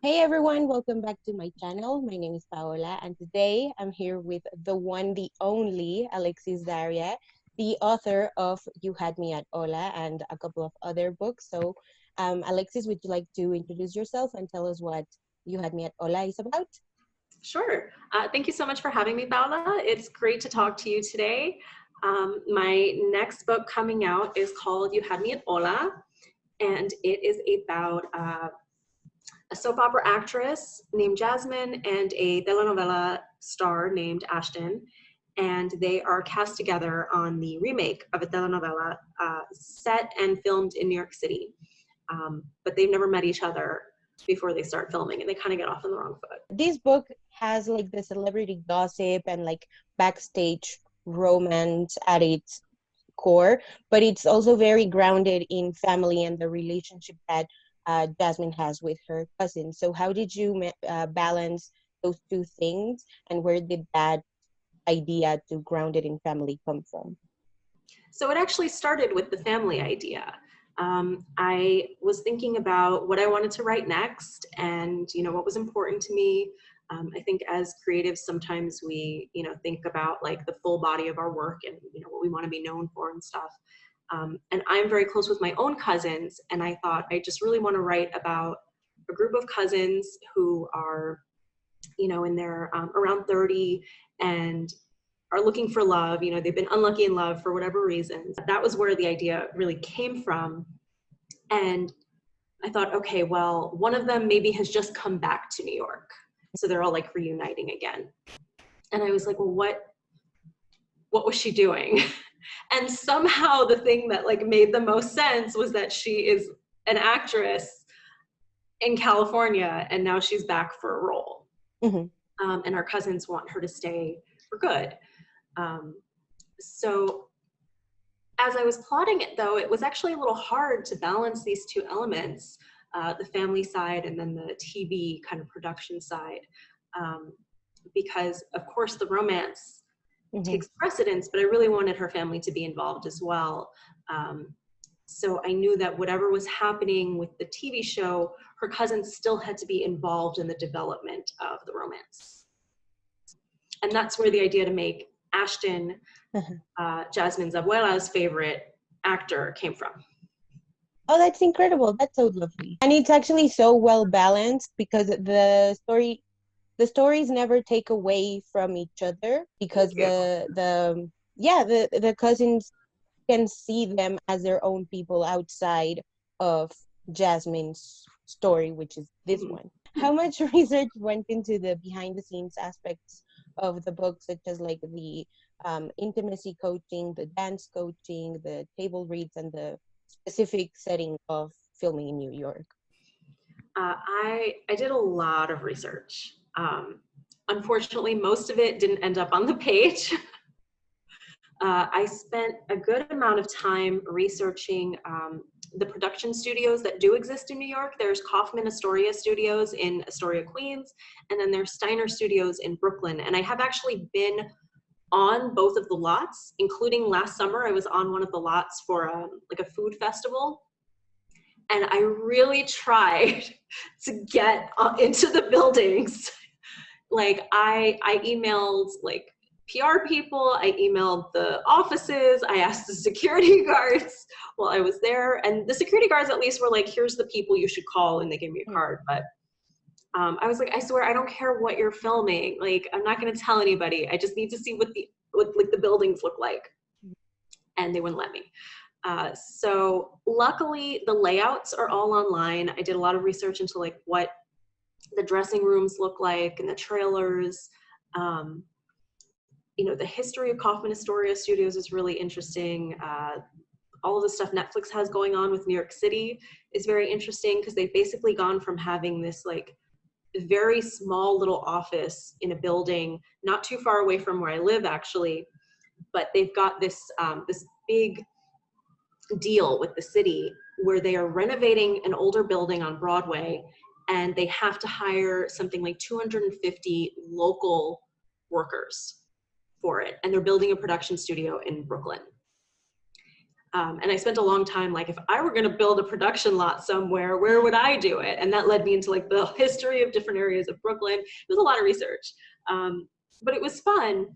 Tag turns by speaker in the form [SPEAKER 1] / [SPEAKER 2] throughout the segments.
[SPEAKER 1] Hey everyone, welcome back to my channel. My name is Paola, and today I'm here with the one, the only Alexis Daria, the author of You Had Me at HOLA and a couple of other books. So, Alexis, would you like to introduce yourself and tell us what You Had Me at HOLA is about?
[SPEAKER 2] Sure. Thank you so much for having me, Paola. It's great to talk to you today. My next book coming out is called You Had Me at HOLA, and it is about a soap opera actress named Jasmine and a telenovela star named Ashton, and they are cast together on the remake of a telenovela set and filmed in New York City. But they've never met each other before they start filming, and they kind of get off on the wrong foot.
[SPEAKER 1] This book has like the celebrity gossip and like backstage romance at its core, but it's also very grounded in family and the relationship that Jasmine has with her cousin. So how did you balance those two things, and where did that idea to ground it in family come from?
[SPEAKER 2] So it actually started with the family idea. I was thinking about what I wanted to write next and, what was important to me. I think as creatives, sometimes we, think about like the full body of our work and, what we want to be known for and stuff. And I'm very close with my own cousins. And I thought I just really want to write about a group of cousins who are, in their around 30 and are looking for love. They've been unlucky in love for whatever reasons. That was where the idea really came from. And I thought, okay, well, one of them maybe has just come back to New York. So they're all like reuniting again. And I was like, well, what was she doing? And somehow the thing that like made the most sense was that she is an actress in California and now she's back for a role. Mm-hmm. And our cousins want her to stay for good. So as I was plotting it, though, it was actually a little hard to balance these two elements, the family side and then the TV kind of production side, because, of course, the romance takes precedence, but I really wanted her family to be involved as well. So I knew that whatever was happening with the TV show, her cousins still had to be involved in the development of the romance. And that's where the idea to make Ashton, Jasmine's abuela's favorite actor, came from.
[SPEAKER 1] Oh, that's incredible. That's so lovely. And it's actually so well balanced because the stories never take away from each other, because the cousins can see them as their own people outside of Jasmine's story, which is this one. How much research went into the behind the scenes aspects of the book, such as like the intimacy coaching, the dance coaching, the table reads, and the specific setting of filming in New York?
[SPEAKER 2] I did a lot of research. Unfortunately, most of it didn't end up on the page. I spent a good amount of time researching the production studios that do exist in New York. There's Kaufman Astoria Studios in Astoria, Queens, and then there's Steiner Studios in Brooklyn. And I have actually been on both of the lots, including last summer. I was on one of the lots for like a food festival. And I really tried to get into the buildings. Like I emailed like PR people, I emailed the offices, I asked the security guards while I was there. And the security guards at least were like, here's the people you should call, and they gave me a card. But I was like, I swear, I don't care what you're filming. Like, I'm not gonna tell anybody. I just need to see what like the buildings look like. And they wouldn't let me. So luckily the layouts are all online. I did a lot of research into like what the dressing rooms look like and the trailers. The history of Kaufman Astoria Studios is really interesting. All of the stuff Netflix has going on with New York City is very interesting, because they've basically gone from having this like very small little office in a building not too far away from where I live, actually, but they've got this this big deal with the city where they are renovating an older building on Broadway, and they have to hire something like 250 local workers for it, and they're building a production studio in Brooklyn. And I spent a long time, like, if I were going to build a production lot somewhere, where would I do it? And that led me into like the history of different areas of Brooklyn. It was a lot of research, but it was fun.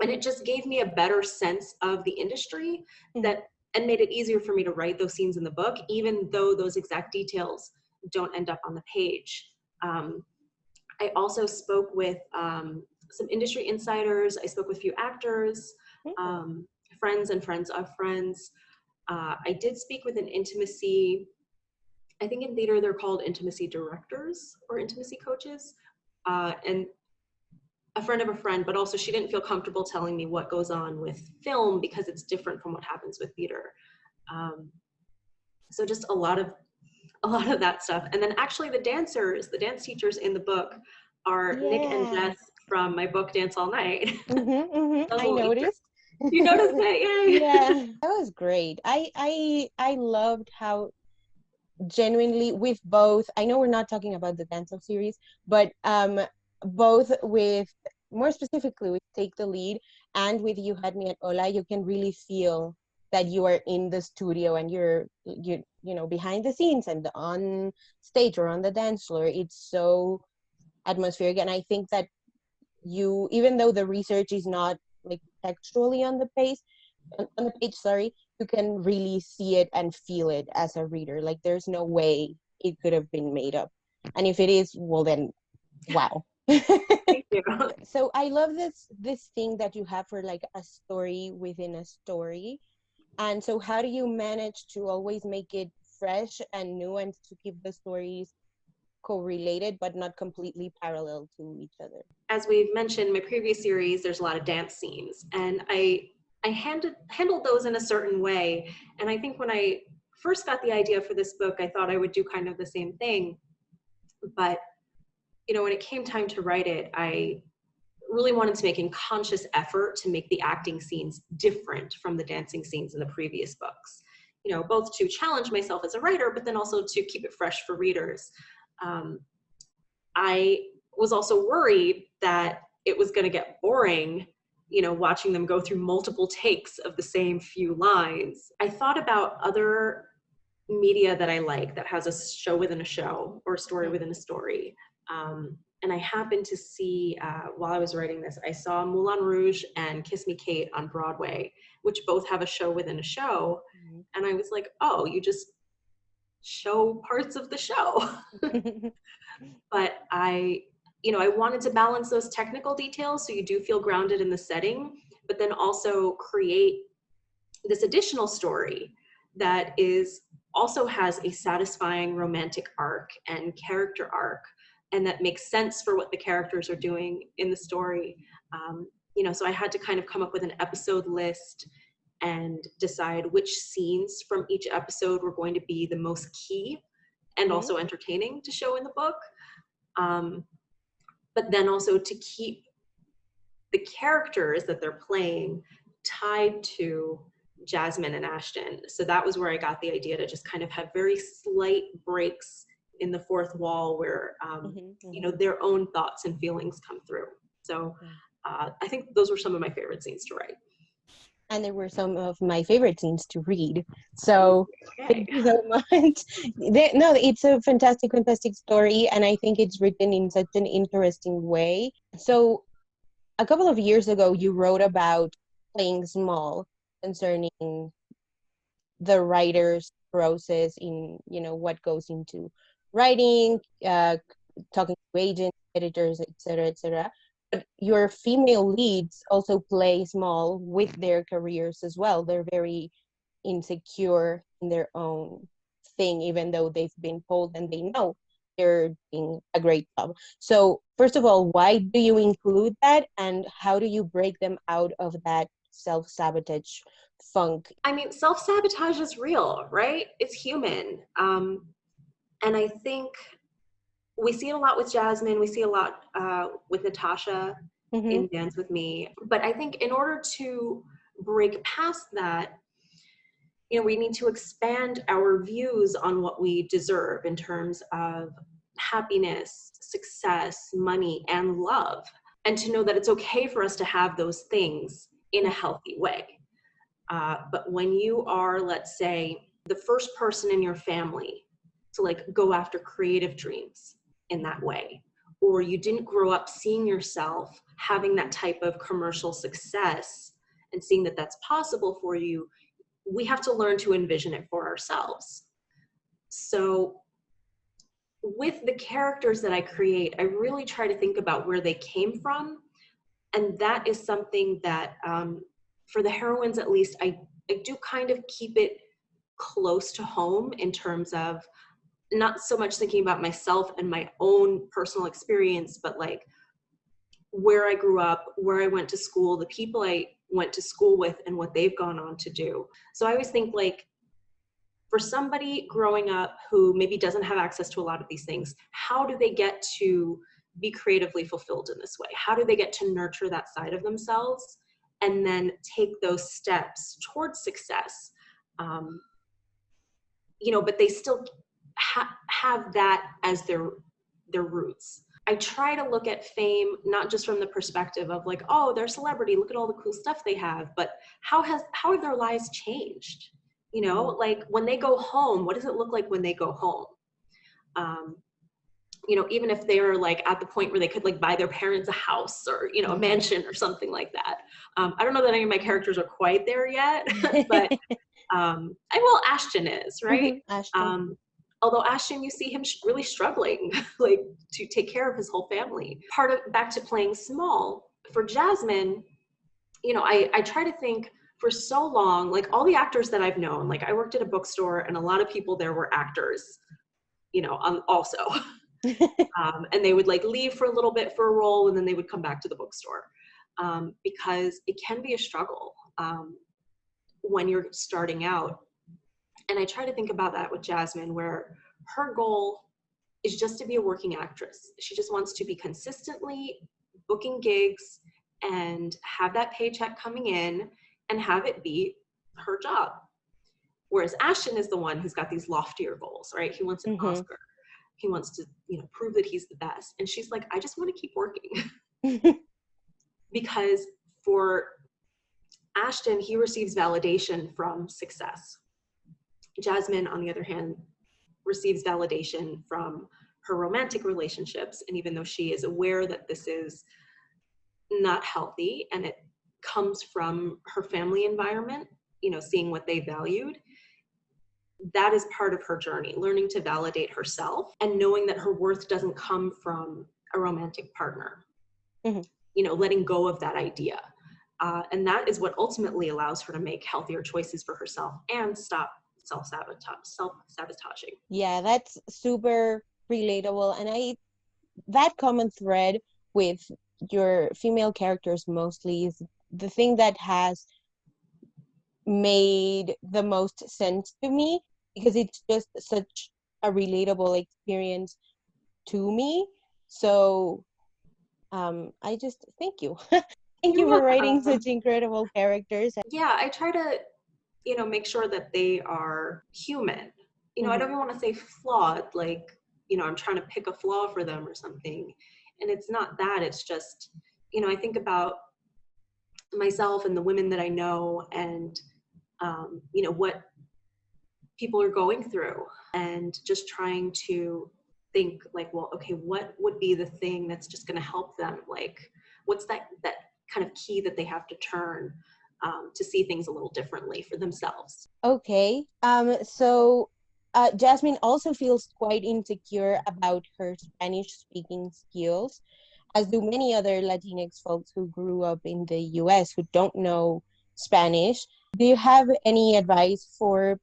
[SPEAKER 2] And it just gave me a better sense of the industry and made it easier for me to write those scenes in the book, even though those exact details don't end up on the page. I also spoke with some industry insiders. I spoke with a few actors, friends and friends of friends. I did speak with an intimacy, I think in theater they're called intimacy directors or intimacy coaches, and a friend of a friend, but also she didn't feel comfortable telling me what goes on with film because it's different from what happens with theater. So just a lot of that stuff. And then actually the dance teachers in the book are Nick and Jess from my book Dance All Night.
[SPEAKER 1] I noticed.
[SPEAKER 2] You noticed it? Yay.
[SPEAKER 1] Yeah, that was great. I loved how genuinely with both, I know we're not talking about the dance off series, but both with, more specifically with Take the Lead and with You Had Me at Hola, you can really feel that you are in the studio and you're behind the scenes and on stage or on the dance floor. It's so atmospheric, and I think that you, even though the research is not like textually on the page, you can really see it and feel it as a reader. Like there's no way it could have been made up, and if it is, well then, wow.
[SPEAKER 2] Thank you.
[SPEAKER 1] So I love this thing that you have for like a story within a story. And so how do you manage to always make it fresh and new and to keep the stories correlated but not completely parallel to each other?
[SPEAKER 2] As we've mentioned in my previous series, there's a lot of dance scenes, and I handled those in a certain way. And I think when I first got the idea for this book, I thought I would do kind of the same thing. But, when it came time to write it, I really wanted to make a conscious effort to make the acting scenes different from the dancing scenes in the previous books. Both to challenge myself as a writer, but then also to keep it fresh for readers. I was also worried that it was going to get boring, watching them go through multiple takes of the same few lines. I thought about other media that I like that has a show within a show or a story within a story. And I happened to see, while I was writing this, I saw Moulin Rouge and Kiss Me Kate on Broadway, which both have a show within a show. And I was like, oh, you just show parts of the show. But I wanted to balance those technical details so you do feel grounded in the setting, but then also create this additional story that also has a satisfying romantic arc and character arc, and that makes sense for what the characters are doing in the story. So I had to kind of come up with an episode list and decide which scenes from each episode were going to be the most key and also entertaining to show in the book. But then also to keep the characters that they're playing tied to Jasmine and Ashton. So that was where I got the idea to just kind of have very slight breaks in the fourth wall where, their own thoughts and feelings come through. So I think those were some of my favorite scenes to write.
[SPEAKER 1] And there were some of my favorite scenes to read. So thank you so much. No, it's a fantastic story. And I think it's written in such an interesting way. So a couple of years ago, you wrote about playing small concerning the writer's process in, what goes into writing, talking to agents, editors, etc., etc. But your female leads also play small with their careers as well. They're very insecure in their own thing, even though they've been told and they know they're doing a great job. So first of all, why do you include that, and how do you break them out of that self-sabotage funk?
[SPEAKER 2] I mean, self-sabotage is real, right? It's human. And I think we see it a lot with Jasmine. We see a lot with Natasha in Dance With Me. But I think in order to break past that, we need to expand our views on what we deserve in terms of happiness, success, money, and love. And to know that it's okay for us to have those things in a healthy way. But when you are, let's say, the first person in your family to like go after creative dreams in that way, or you didn't grow up seeing yourself having that type of commercial success and seeing that that's possible for you, we have to learn to envision it for ourselves. So with the characters that I create, I really try to think about where they came from. And that is something that, for the heroines at least, I do kind of keep it close to home in terms of not so much thinking about myself and my own personal experience, but like where I grew up, where I went to school, the people I went to school with, and what they've gone on to do. So I always think like, for somebody growing up who maybe doesn't have access to a lot of these things, how do they get to be creatively fulfilled in this way? How do they get to nurture that side of themselves and then take those steps towards success? But they still have that as their roots. I try to look at fame, not just from the perspective of like, oh, they're a celebrity, look at all the cool stuff they have, but how have their lives changed? Like when they go home, what does it look like when they go home? Even if they're like at the point where they could like buy their parents a house or, a mansion or something like that. I don't know that any of my characters are quite there yet, but Ashton is, right?
[SPEAKER 1] Mm-hmm. Ashton.
[SPEAKER 2] Although Ashton, you see him really struggling, like to take care of his whole family. Back to playing small, for Jasmine, I try to think for so long, like all the actors that I've known, like I worked at a bookstore and a lot of people there were actors, also. And they would like leave for a little bit for a role and then they would come back to the bookstore, because it can be a struggle when you're starting out. And I try to think about that with Jasmine, where her goal is just to be a working actress. She just wants to be consistently booking gigs and have that paycheck coming in and have it be her job. Whereas Ashton is the one who's got these loftier goals, right? He wants an Oscar. He wants to, prove that he's the best. And she's like, I just want to keep working. Because for Ashton, he receives validation from success. Jasmine, on the other hand, receives validation from her romantic relationships. And even though she is aware that this is not healthy and it comes from her family environment, seeing what they valued, that is part of her journey, learning to validate herself and knowing that her worth doesn't come from a romantic partner, letting go of that idea. And that is what ultimately allows her to make healthier choices for herself and stop self-sabotaging.
[SPEAKER 1] Yeah, that's super relatable. And that common thread with your female characters mostly is the thing that has made the most sense to me, because it's just such a relatable experience to me. So I just thank you. Thank you for writing such incredible characters.
[SPEAKER 2] Yeah, I try to, make sure that they are human. I don't even want to say flawed, like, I'm trying to pick a flaw for them or something. And it's not that, it's just, I think about myself and the women that I know and, what people are going through, and just trying to think like, well, okay, what would be the thing that's just going to help them? Like, what's that kind of key that they have to turn to see things a little differently for themselves?
[SPEAKER 1] Okay. So Jasmine also feels quite insecure about her Spanish speaking skills, as do many other Latinx folks who grew up in the US who don't know Spanish. Do you have any advice for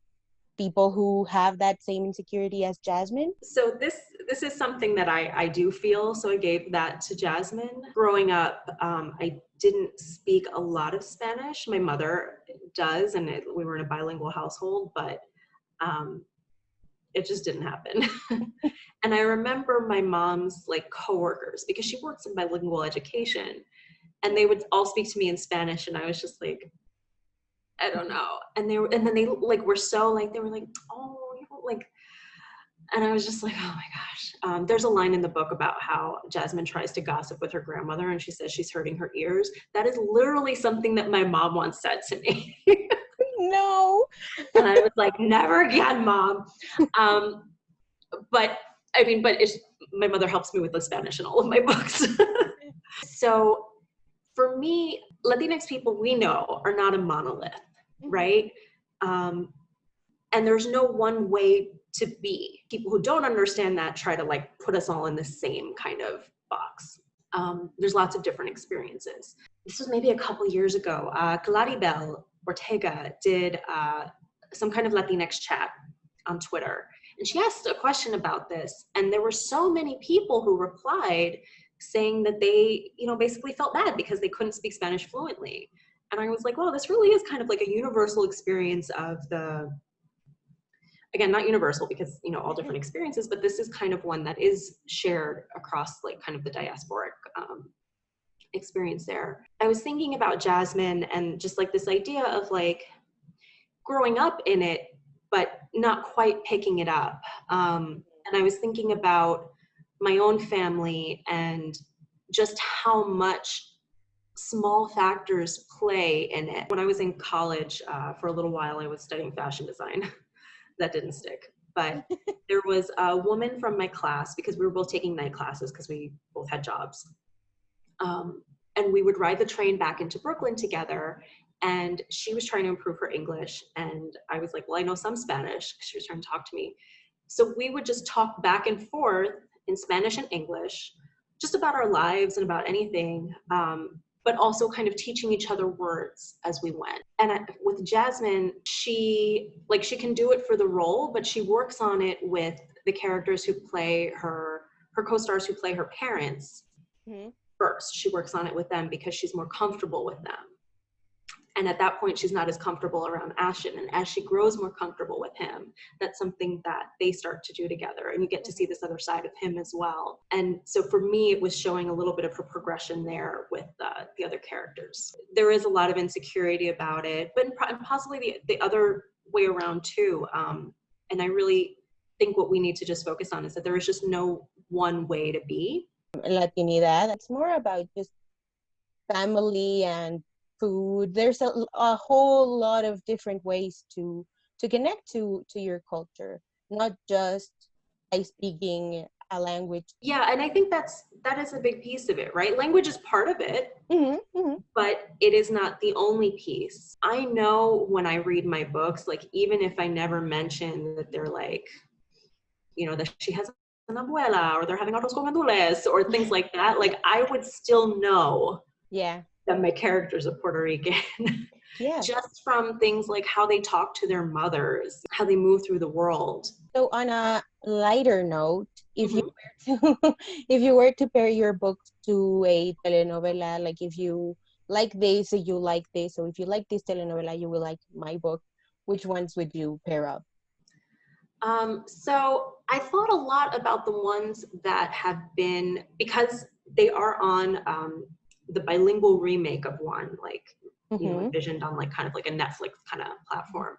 [SPEAKER 1] people who have that same insecurity as Jasmine?
[SPEAKER 2] So this is something that I do feel. So I gave that to Jasmine. Growing up, I didn't speak a lot of Spanish. My mother does, and we were in a bilingual household, but it just didn't happen. And I remember my mom's like coworkers, because she works in bilingual education, and they would all speak to me in Spanish, and I was just like, I don't know. And then they like were so like, they were like, oh, like And I was just like, oh my gosh. There's a line in the book about how Jasmine tries to gossip with her grandmother and she says she's hurting her ears. That is literally something that my mom once said to me.
[SPEAKER 1] No.
[SPEAKER 2] And I was like, never again, Mom. But I mean, my mother helps me with the Spanish in all of my books. So for me, Latinx people we know are not a monolith, right? And there's no one way to be. People who don't understand that try to like put us all in the same kind of box. There's lots of different experiences. This was maybe a couple years ago. Claribel Ortega did some kind of Latinx chat on Twitter. And she asked a question about this. And there were so many people who replied saying that they, basically felt bad because they couldn't speak Spanish fluently. And I was like, well, this really is kind of like a universal experience of again, not universal because, all different experiences, but this is kind of one that is shared across like kind of the diasporic experience there. I was thinking about Jasmine and just like this idea of like growing up in it, but not quite picking it up. And I was thinking about my own family and just how much small factors play in it. When I was in college, for a little while, I was studying fashion design. That didn't stick. But there was a woman from my class, because we were both taking night classes because we both had jobs. And we would ride the train back into Brooklyn together. And she was trying to improve her English. And I was like, well, I know some Spanish, because she was trying to talk to me. So we would just talk back and forth in Spanish and English, just about our lives and about anything. But also kind of teaching each other words as we went. And with Jasmine, she can do it for the role, but she works on it with the characters who play her co-stars who play her parents first. She works on it with them because she's more comfortable with them. And at that point, she's not as comfortable around Ashton. And as she grows more comfortable with him, that's something that they start to do together. And you get to see this other side of him as well. And so for me, it was showing a little bit of her progression there with the other characters. There is a lot of insecurity about it, but possibly the other way around too. And I really think what we need to just focus on is that there is just no one way to be.
[SPEAKER 1] Latinidad, it's more about just family and food. There's a whole lot of different ways to connect to your culture, not just by speaking a language.
[SPEAKER 2] Yeah, and I think that is a big piece of it, right? Language is part of it, but it is not the only piece. I know when I read my books, like even if I never mention that they're like, that she has an abuela or they're having arroz con gandules or things like that, like I would still know that my characters are Puerto Rican. Just from things like how they talk to their mothers, how they move through the world.
[SPEAKER 1] So on a lighter note, if you were to pair your books to a telenovela, like if you like this, you like this, so if you like this telenovela, you will like my book, which ones would you pair up?
[SPEAKER 2] So I thought a lot about the ones that have been, because they are on the bilingual remake of one, like, envisioned on like kind of like a Netflix kind of platform.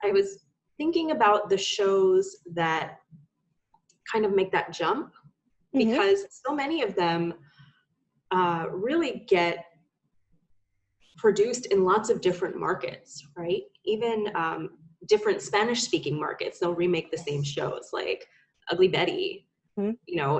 [SPEAKER 2] I was thinking about the shows that kind of make that jump, because so many of them really get produced in lots of different markets, right? Even different Spanish-speaking markets, they'll remake the same shows, like Ugly Betty,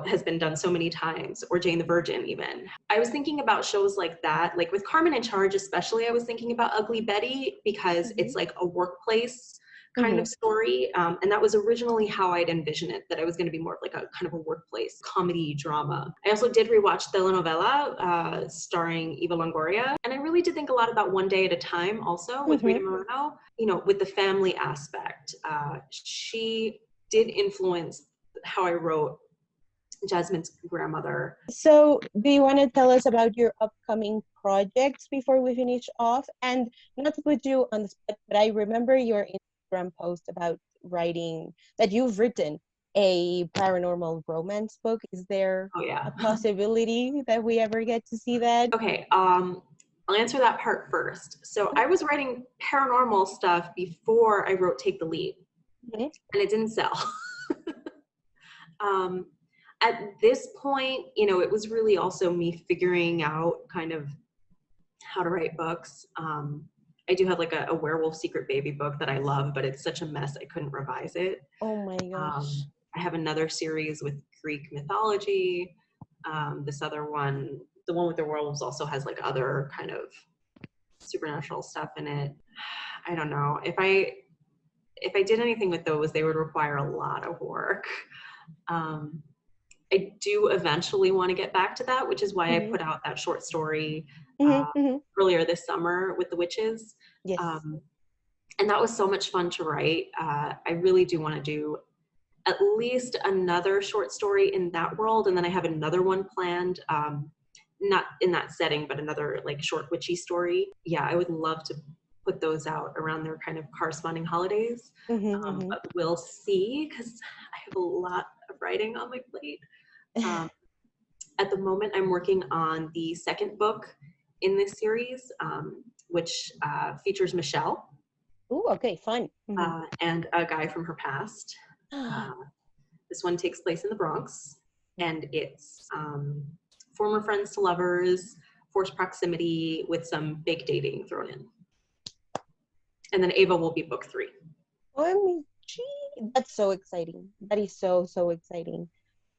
[SPEAKER 2] has been done so many times, or Jane the Virgin even. I was thinking about shows like that, like with Carmen in Charge especially, I was thinking about Ugly Betty because it's like a workplace kind of story. And that was originally how I'd envisioned it, that I was going to be more of like a kind of a workplace comedy drama. I also did rewatch telenovela starring Eva Longoria. And I really did think a lot about One Day at a Time also with Rita Moreno, with the family aspect. She did influence how I wrote Jasmine's grandmother.
[SPEAKER 1] So do you want to tell us about your upcoming projects before we finish off? And not to put you on the spot, but I remember your Instagram post about that you've written a paranormal romance book. Is there a possibility that we ever get to see that?
[SPEAKER 2] Okay, I'll answer that part first. So I was writing paranormal stuff before I wrote Take the Lead, and it didn't sell. At this point, you know, it was really also me figuring out kind of how to write books. I do have like a werewolf secret baby book that I love, but it's such a mess I couldn't revise it.
[SPEAKER 1] Oh my gosh.
[SPEAKER 2] I have another series with Greek mythology. This other one, the one with the werewolves, also has like other kind of supernatural stuff in it. I don't know. If I did anything with those, they would require a lot of work. I do eventually want to get back to that, which is why I put out that short story earlier this summer with the witches.
[SPEAKER 1] Yes.
[SPEAKER 2] And that was so much fun to write. I really do want to do at least another short story in that world. And then I have another one planned, not in that setting, but another like short witchy story. Yeah, I would love to put those out around their kind of corresponding holidays. But we'll see, because I have a lot of writing on my plate. At the moment, I'm working on the second book in this series, which features Michelle.
[SPEAKER 1] Oh, okay, fun.
[SPEAKER 2] And a guy from her past. This one takes place in the Bronx, and it's former friends to lovers, forced proximity with some fake dating thrown in. And then Ava will be book 3.
[SPEAKER 1] OMG, that's so exciting. That is so, so exciting.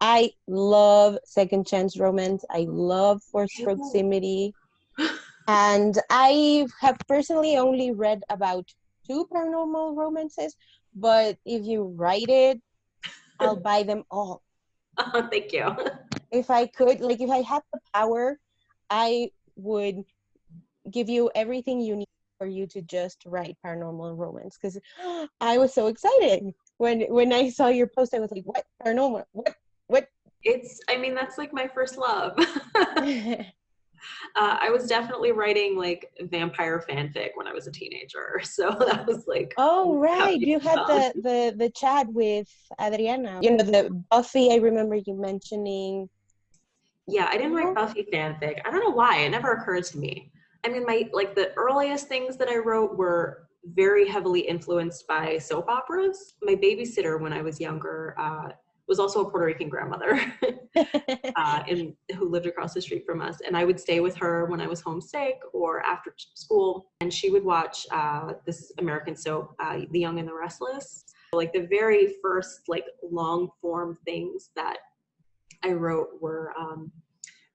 [SPEAKER 1] I love second chance romance. I love forced proximity. And I have personally only read about 2 paranormal romances, but if you write it, I'll buy them all.
[SPEAKER 2] Oh, thank you.
[SPEAKER 1] If I could, like if I had the power, I would give you everything you need for you to just write paranormal romance, because I was so excited when I saw your post. I was like, what paranormal, what
[SPEAKER 2] It's, I mean, that's like my first love. I was definitely writing like vampire fanfic when I was a teenager, so that was like,
[SPEAKER 1] oh right, you had the chat with Adriana, you know, the Buffy. I remember you mentioning.
[SPEAKER 2] Yeah, I didn't write Buffy fanfic. I don't know why. It never occurred to me. I mean, the earliest things that I wrote were very heavily influenced by soap operas. My babysitter when I was younger was also a Puerto Rican grandmother who lived across the street from us. And I would stay with her when I was homesick or after school. And she would watch this American soap, The Young and the Restless. Like the very first like long form things that I wrote were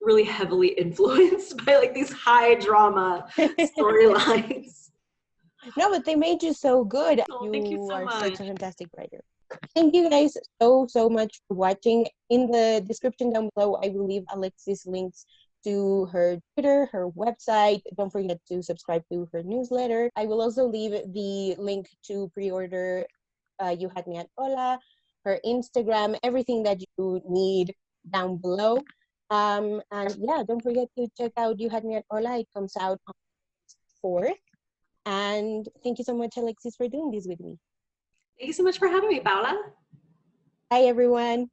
[SPEAKER 2] really heavily influenced by like these high drama storylines.
[SPEAKER 1] No, but they made you so good.
[SPEAKER 2] Oh, thank you so
[SPEAKER 1] are
[SPEAKER 2] much.
[SPEAKER 1] such a fantastic writer. Thank you guys so much for watching. In the description down below, I will leave Alexis links to her Twitter, her website. Don't forget to subscribe to her newsletter. I will also leave the link to pre-order You Had Me at HOLA, her Instagram, everything that you need down below. And yeah, don't forget to check out You Had Me at HOLA. It comes out on 4th. And thank you so much, Alexis, for doing this with me.
[SPEAKER 2] Thank you so much for having me, Paola.
[SPEAKER 1] Bye, everyone.